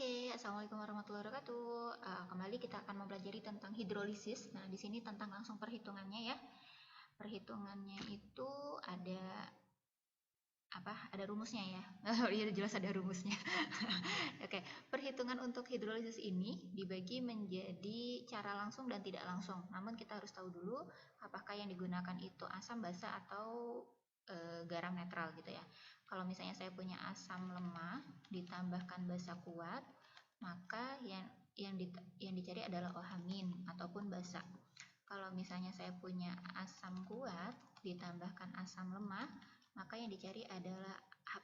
Oke, Assalamualaikum warahmatullahi wabarakatuh. Kembali kita akan mempelajari tentang hidrolisis. Nah, di sini tentang langsung perhitungannya ya. Perhitungannya itu ada ada rumusnya ya. Oh iya, jelas ada rumusnya. Oke, perhitungan untuk hidrolisis ini dibagi menjadi cara langsung dan tidak langsung. Namun kita harus tahu dulu apakah yang digunakan itu asam, basa, atau garam netral gitu ya. Kalau misalnya saya punya asam lemah ditambahkan basa kuat, maka yang dicari adalah OH- ataupun basa. Kalau misalnya saya punya asam kuat ditambahkan asam lemah, maka yang dicari adalah H+.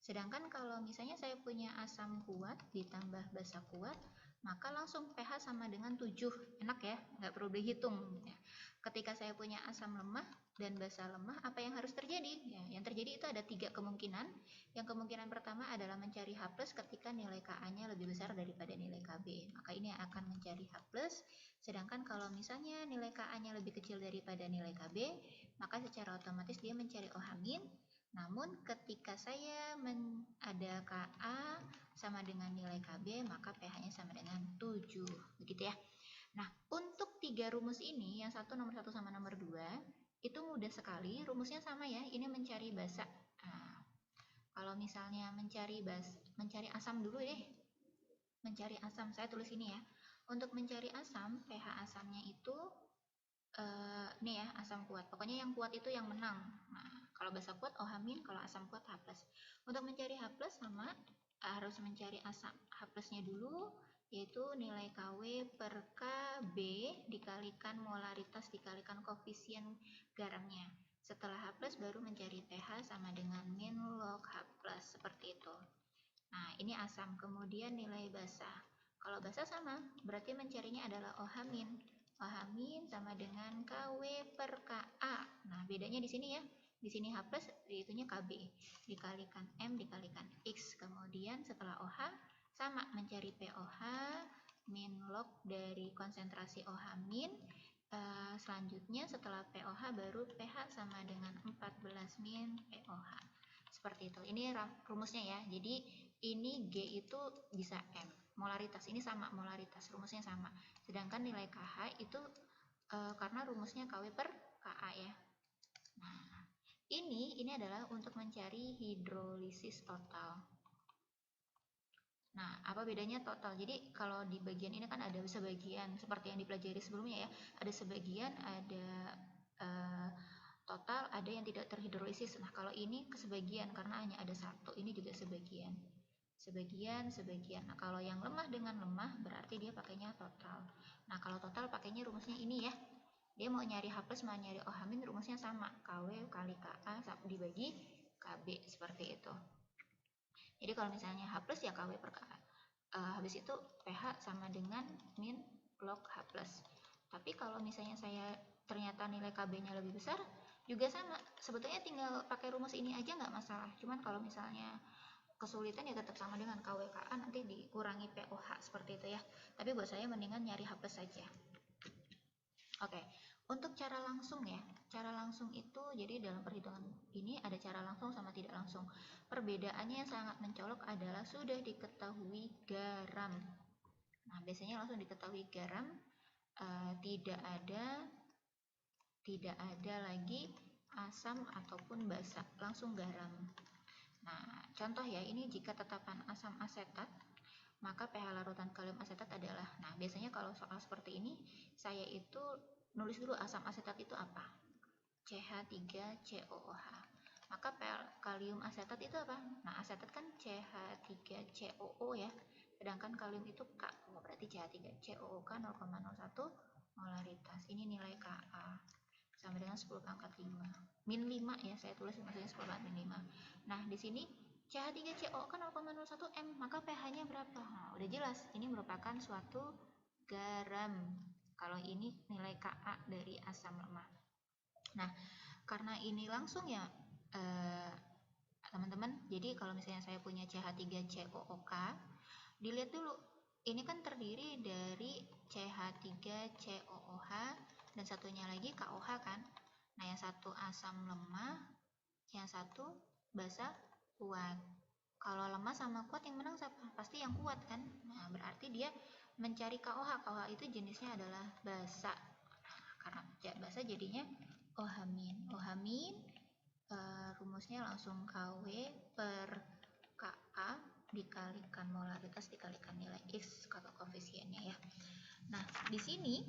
Sedangkan kalau misalnya saya punya asam kuat ditambah basa kuat, maka langsung pH sama dengan 7. Enak ya, nggak perlu dihitung. Ya. Ketika saya punya asam lemah dan basa lemah, apa yang harus terjadi? Ya, yang terjadi itu ada 3 kemungkinan. Yang kemungkinan pertama adalah mencari H+ ketika nilai Ka-nya lebih besar daripada nilai Kb. Maka ini akan mencari H+. Sedangkan kalau misalnya nilai Ka-nya lebih kecil daripada nilai Kb, maka secara otomatis dia mencari OH-. Namun ketika saya ada Ka sama dengan nilai Kb, maka pH-nya sama dengan 7, begitu ya. Nah, untuk 3 rumus ini, yang nomor 1 sama nomor 2, itu mudah sekali, rumusnya sama ya, ini mencari basa. Nah, kalau misalnya mencari asam dulu deh. Mencari asam, saya tulis ini ya. Untuk mencari asam, pH asamnya itu ini ya, asam kuat. Pokoknya yang kuat itu yang menang. Nah, kalau basa kuat OH-, kalau asam kuat H+. Untuk mencari H+ sama harus mencari asam H+-nya dulu, yaitu nilai KW per KB dikalikan molaritas dikalikan koefisien garamnya. Setelah H+ baru mencari pH sama dengan min log H+, seperti itu. Nah, ini asam. Kemudian nilai basa. Kalau basa sama, berarti mencarinya adalah OH-. OH- sama dengan KW per Ka. Nah, bedanya di sini ya. Di sini H+, itunya Kb. Dikalikan M dikalikan X. Kemudian setelah OH, sama mencari POH min log dari konsentrasi OH-. Selanjutnya setelah POH baru pH sama dengan 14 min POH. Seperti itu. Ini rumusnya ya. Jadi ini G itu bisa M. Molaritas ini sama, molaritas rumusnya sama. Sedangkan nilai KH itu karena rumusnya KW per Ka ya. Nah, ini adalah untuk mencari hidrolisis total. Nah, apa bedanya total? Jadi kalau di bagian ini kan ada sebagian seperti yang dipelajari sebelumnya ya. Ada sebagian, ada total, ada yang tidak terhidrolisis. Nah, kalau ini kesebagian karena hanya ada satu, ini juga sebagian. Sebagian. Nah, kalau yang lemah dengan lemah berarti dia pakainya total. Nah, kalau total pakainya rumusnya ini ya. Dia mau nyari H+, mau nyari OH-, rumusnya sama. KW kali Ka dibagi Kb, seperti itu. Jadi kalau misalnya H+ ya KW per Ka. Habis itu pH sama dengan min log H+. Tapi kalau misalnya saya ternyata nilai Kb-nya lebih besar, juga sama. Sebetulnya tinggal pakai rumus ini aja nggak masalah. Cuman kalau misalnya kesulitan ya tetap sama dengan KWKA, nanti dikurangi POH seperti itu ya. Tapi buat saya mendingan nyari H+ saja. Oke, untuk cara langsung ya. Cara langsung itu jadi dalam perhitungan ini ada cara langsung sama tidak langsung. Perbedaannya yang sangat mencolok adalah sudah diketahui garam. Nah, biasanya langsung diketahui garam, tidak ada lagi asam ataupun basa, langsung garam. Nah, contoh ya, ini jika tetapan asam asetat, maka pH larutan kalium asetat adalah, nah biasanya kalau soal seperti ini, saya itu nulis dulu asam asetat itu apa? CH3COOH. Maka kalium asetat itu apa? Nah, asetat kan CH3COO ya, sedangkan kalium itu Ka, berarti CH3COOK 0,01 molaritas. Ini nilai Ka sama dengan 10 pangkat 5. Min 5 ya, saya tulis maksudnya 10 pangkat min 5. Nah, di sini CH3CO kan 0,01 M, maka pH-nya berapa? Nah, udah jelas, ini merupakan suatu garam. Kalau ini nilai Ka dari asam lemah. Nah, karena ini langsung ya, teman-teman, jadi kalau misalnya saya punya CH3COOK, dilihat dulu, ini kan terdiri dari CH3COOH dan satunya lagi KOH kan. Nah, yang satu asam lemah, yang satu basa kuat. Kalau lemah sama kuat yang menang siapa? Pasti yang kuat kan. Nah, berarti dia mencari KOH. KOH itu jenisnya adalah basa. Karena basa jadinya OH-. OH- rumusnya langsung KW per Ka dikalikan molaritas dikalikan nilai X atau koefisiennya ya. Nah, di sini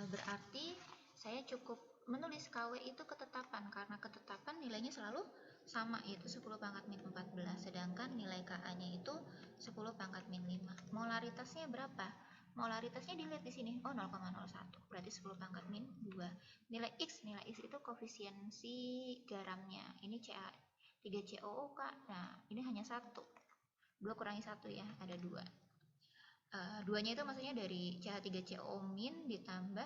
berarti saya cukup menulis KW itu ketetapan, karena ketetapan nilainya selalu sama, yaitu 10 pangkat min 14, sedangkan nilai Ka-nya itu 10 pangkat min 5. Molaritasnya berapa? Molaritasnya dilihat di sini, oh 0,01, berarti 10 pangkat min 2. Nilai X itu koefisiensi garamnya, ini Ca 3COO Kak. Nah, ini hanya 1. 2 kurangi 1 ya, ada 2. Duanya itu maksudnya dari CH3CO min ditambah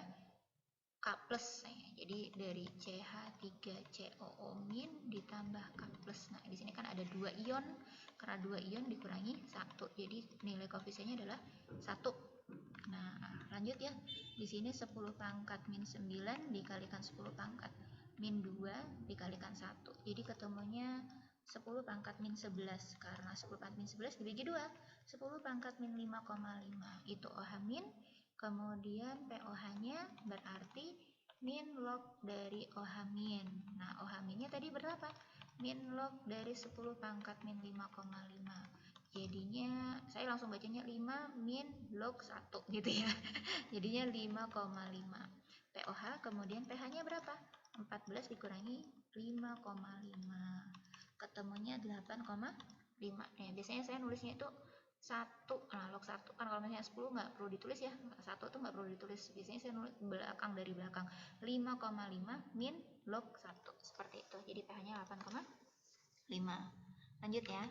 K plus. Jadi dari CH3COO min ditambah K plus. Nah, di sini kan ada 2 ion. Karena 2 ion dikurangi 1. Jadi nilai koefisiennya adalah 1. Nah, lanjut ya. Di sini 10 pangkat min 9 dikalikan 10 pangkat min 2 dikalikan 1. Jadi ketemunya 10 pangkat min 11, karena 10 pangkat min 11 dibagi 2, 10 pangkat min 5,5 itu OH min, kemudian POH-nya berarti min log dari OH min. Nah, OH minnya tadi berapa? Min log dari 10 pangkat min 5,5. Jadinya saya langsung bacanya 5 min log 1 gitu ya. Jadinya 5,5. POH kemudian pH-nya berapa? 14 dikurangi 5,5. Ketemunya 8,5. Biasanya saya nulisnya itu 1, nah log 1 kan kalau misalnya 10 nggak perlu ditulis ya, 1 tuh nggak perlu ditulis, biasanya saya nulis belakang dari belakang 5,5 min log 1 seperti itu. Jadi pH nya 8,5. Lanjut ya.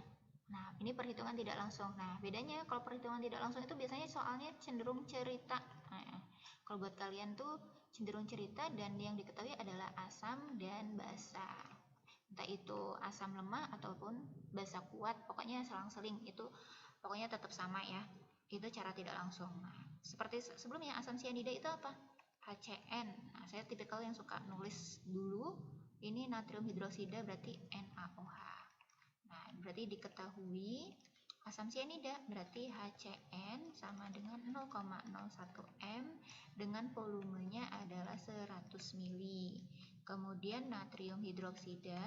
Nah, ini perhitungan tidak langsung. Nah, bedanya kalau perhitungan tidak langsung itu biasanya soalnya cenderung cerita. Nah, kalau buat kalian tuh cenderung cerita dan yang diketahui adalah asam dan basa. Entah itu asam lemah ataupun basa kuat, pokoknya selang-seling itu pokoknya tetap sama ya. Itu cara tidak langsung. Nah, seperti sebelumnya asam sianida itu apa? HCN. Nah, saya tipikal yang suka nulis dulu. Ini natrium hidroksida berarti NaOH. Nah, berarti diketahui asam sianida berarti HCN sama dengan 0,01 M dengan volumenya adalah 100 ml. Kemudian natrium hidroksida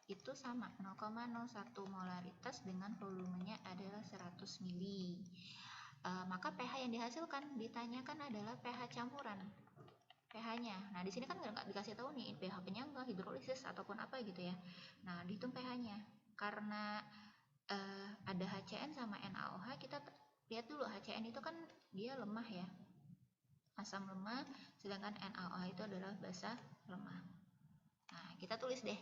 itu sama 0,01 molaritas dengan volumenya adalah 100 ml. Maka pH yang dihasilkan ditanyakan adalah pH campuran. pH-nya. Nah, di sini kan nggak dikasih tahu nih pH penyangga, hidrolisis ataupun apa gitu ya. Nah, dihitung pH-nya. Karena ada HCN sama NaOH, kita lihat dulu HCN itu kan dia lemah ya. Asam lemah, sedangkan NaOH itu adalah basa lemah. Nah, kita tulis deh.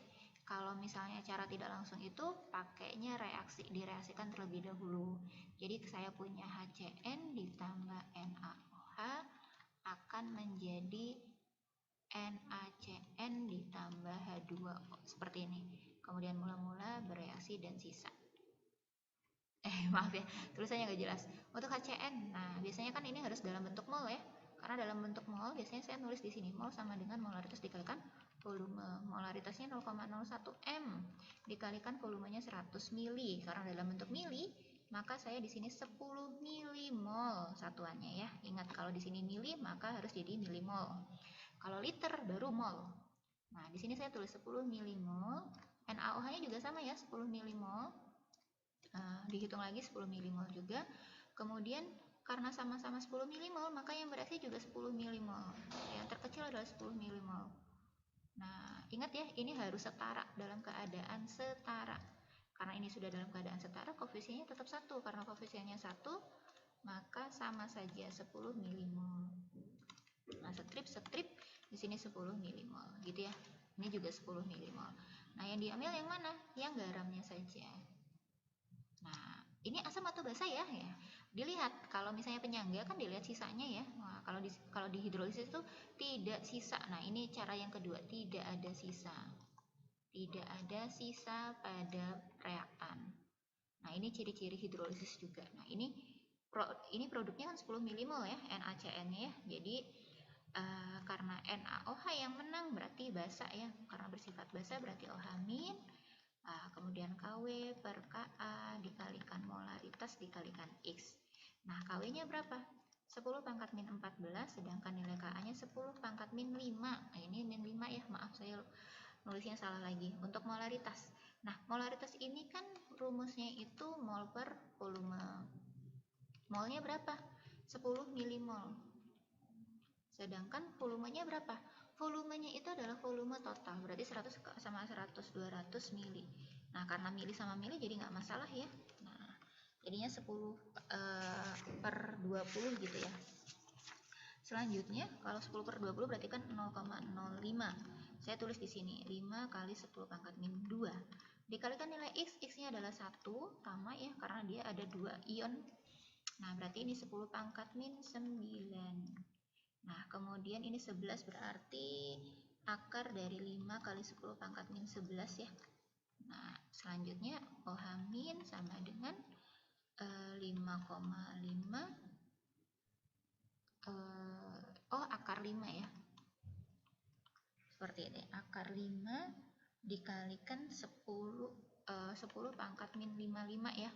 Kalau misalnya cara tidak langsung itu pakainya direaksikan terlebih dahulu. Jadi saya punya HCN ditambah NaOH akan menjadi NaCN ditambah H2O seperti ini. Kemudian mula-mula bereaksi dan sisa. Maaf ya, tulisannya nggak jelas. Untuk HCN, nah biasanya kan ini harus dalam bentuk mol ya. Karena dalam bentuk mol biasanya saya nulis di sini mol sama dengan molaritas dikalikan volume. Molaritasnya 0,01 M dikalikan volumenya 100 mili. Karena dalam bentuk mili, maka saya di sini 10 milimol satuannya ya. Ingat kalau di sini mili maka harus jadi milimol. Kalau liter baru mol. Nah, di sini saya tulis 10 milimol. NaOH-nya juga sama ya, 10 milimol. Dihitung lagi 10 milimol juga. Kemudian karena sama-sama 10 milimol, maka yang bereaksi juga 10 milimol. Yang terkecil adalah 10 milimol. Nah, ingat ya, ini harus setara, dalam keadaan setara. Karena ini sudah dalam keadaan setara, koefisiennya tetap 1. Karena koefisiennya 1, maka sama saja 10 milimol. Nah, strip di sini 10 milimol, gitu ya. Ini juga 10 milimol. Nah, yang diambil yang mana? Yang garamnya saja. Nah, ini asam atau basa ya? Dilihat, kalau misalnya penyangga kan dilihat sisanya ya. Nah, kalau di hidrolisis itu tidak sisa. Nah, ini cara yang kedua, tidak ada sisa. Tidak ada sisa pada reaktan. Nah, ini ciri-ciri hidrolisis juga. Nah, ini produknya kan 10 milimol ya, NaCN-nya ya. Jadi karena NaOH yang menang berarti basa ya. Karena bersifat basa berarti OH min. Kemudian KW per Ka dikalikan molaritas atas dikalikan X. Nah, KW-nya berapa? 10 pangkat min 14, sedangkan nilai KA-nya 10 pangkat min 5. Nah, ini min 5 ya, maaf saya nulisnya salah lagi. Untuk molaritas. Nah, molaritas ini kan rumusnya itu mol per volume. Molnya berapa? 10 milimol. Sedangkan volumenya berapa? Volumenya itu adalah volume total, berarti 100 sama 100, 200 mili. Nah, karena mili sama mili jadi nggak masalah ya. Nah, jadinya 10 per 20 gitu ya. Selanjutnya, kalau 10 per 20 berarti kan 0,05. Saya tulis di sini, 5 kali 10 pangkat min 2. Dikalikan nilai X, X-nya adalah 1, sama ya, karena dia ada 2 ion. Nah, berarti ini 10 pangkat min 9. Nah, kemudian ini 11 berarti akar dari 5 kali 10 pangkat min 11 ya. Nah, selanjutnya OH min sama dengan 5,5 akar 5 ya. Seperti ini, akar 5 dikalikan 10 pangkat min 55 ya.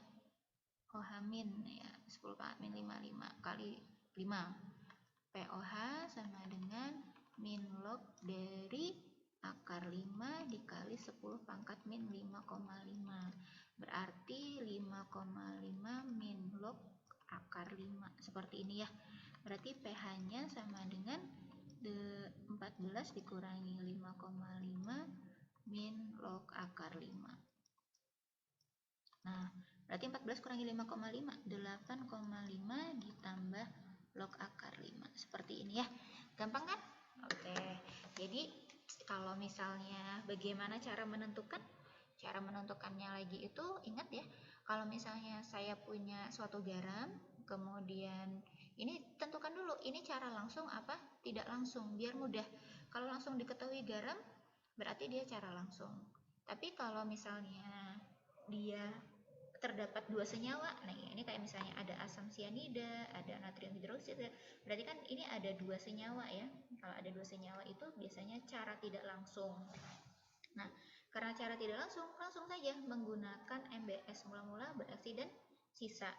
OH min ya, 10 pangkat min 55 kali 5. POH sama dengan min log dari akar 5 dikali 10 pangkat min 5,5. Berarti 5,5 min log akar 5. Seperti ini ya. Berarti pH-nya sama dengan 14 dikurangi 5,5 min log akar 5. Nah, berarti 14 kurangi 5,5, 8,5 ditambah log akar 5. Seperti ini ya. Gampang kan? Oke. Jadi, kalau misalnya bagaimana cara menentukan? Cara menentukannya lagi itu, ingat ya, kalau misalnya saya punya suatu garam, kemudian ini tentukan dulu, ini cara langsung apa tidak langsung, biar mudah. Kalau langsung diketahui garam, berarti dia cara langsung. Tapi kalau misalnya dia terdapat 2 senyawa, nah ini kayak misalnya ada asam sianida, ada natrium hidroksida, berarti kan ini ada 2 senyawa ya. Kalau ada 2 senyawa itu biasanya cara tidak langsung. Nah, karena cara tidak langsung saja menggunakan MBS mula-mula, beraksi, dan sisa.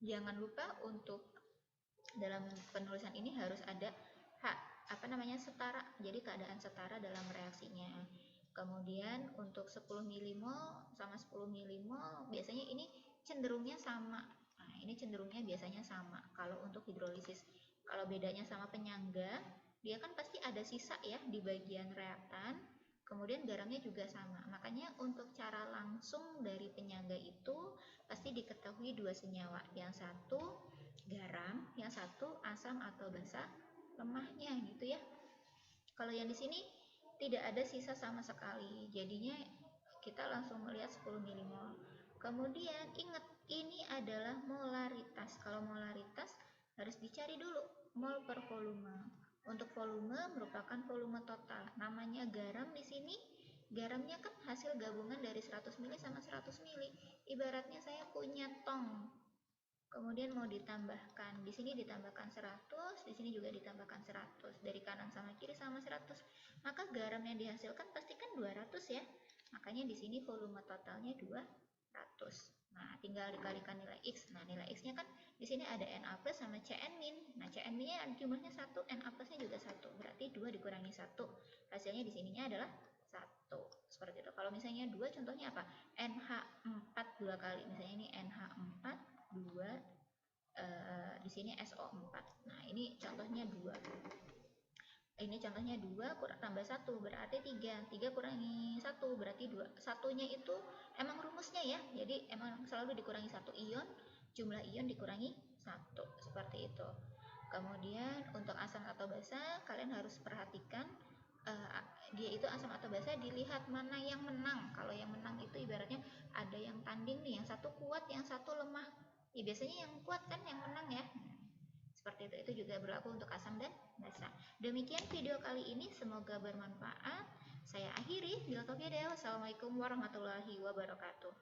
Jangan lupa untuk dalam penulisan ini harus ada setara, jadi keadaan setara dalam reaksinya. Kemudian untuk 10 milimol sama 10 milimol biasanya ini cenderungnya sama. Nah, ini cenderungnya biasanya sama kalau untuk hidrolisis. Kalau bedanya sama penyangga, dia kan pasti ada sisa ya di bagian reaktan. Kemudian garamnya juga sama. Makanya untuk cara langsung dari penyangga itu pasti diketahui 2 senyawa. Yang satu garam, yang satu asam atau basa lemahnya gitu ya. Kalau yang di sini tidak ada sisa sama sekali. Jadinya kita langsung melihat 10 milimol. Kemudian ingat, ini adalah molaritas. Kalau molaritas harus dicari dulu mol per volume. Untuk volume merupakan volume total. Namanya garam di sini, garamnya kan hasil gabungan dari 100 mili sama 100 mili. Ibaratnya saya punya tong. Kemudian mau ditambahkan, di sini ditambahkan 100, di sini juga ditambahkan 100. Dari kanan sama kiri sama 100. Maka garam yang dihasilkan pastikan 200 ya. Makanya di sini volume totalnya 200. Nah, tinggal dikalikan nilai X. Nah, nilai X-nya kan di sini ada Na plus sama Cn-min. Nah, Cn-minnya jumlahnya 1, Na plusnya juga 1. Berarti 2 dikurangi 1. Hasilnya di sininya adalah 1. Seperti itu. Kalau misalnya 2, contohnya apa? NH4 2 kali. Misalnya ini NH4 2, di sini SO4. Nah, ini contohnya 2. Ini contohnya 2 tambah 1 berarti 3. 3 kurangi 1 berarti 2. Satunya itu emang rumusnya ya. Jadi emang selalu dikurangi 1 ion, jumlah ion dikurangi 1. Seperti itu. Kemudian untuk asam atau basa kalian harus perhatikan dia itu asam atau basa, dilihat mana yang menang. Kalau yang menang itu ibaratnya ada yang tanding nih, yang satu kuat, yang satu lemah. Ya biasanya yang kuat kan yang menang ya. Seperti itu juga berlaku untuk asam dan basa. Demikian video kali ini, semoga bermanfaat. Saya akhiri. Wassalamualaikum warahmatullahi wabarakatuh.